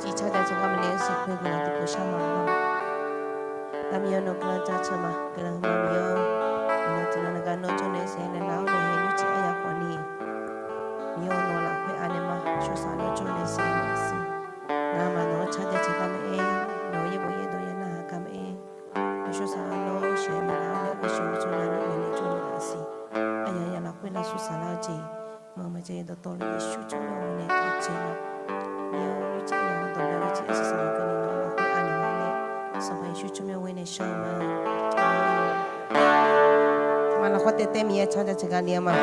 记差在这个门里是会过来的不上忙了。他们有那个在车嘛，可能没有，有的那个弄就那些那老的很有钱呀，管理，没有弄了会安的嘛，说啥弄就那些那些，那么弄差在这个门弄也不也都也那个门，说啥弄学嘛，那个学就那那就那些，哎呀呀，那会那说啥了这，我们这都到了也学就那我那个这了。有这样的了解是啥个你弄了会安的嘛呢？上回学就没为那什么，嘛那话得对面参加这个年嘛。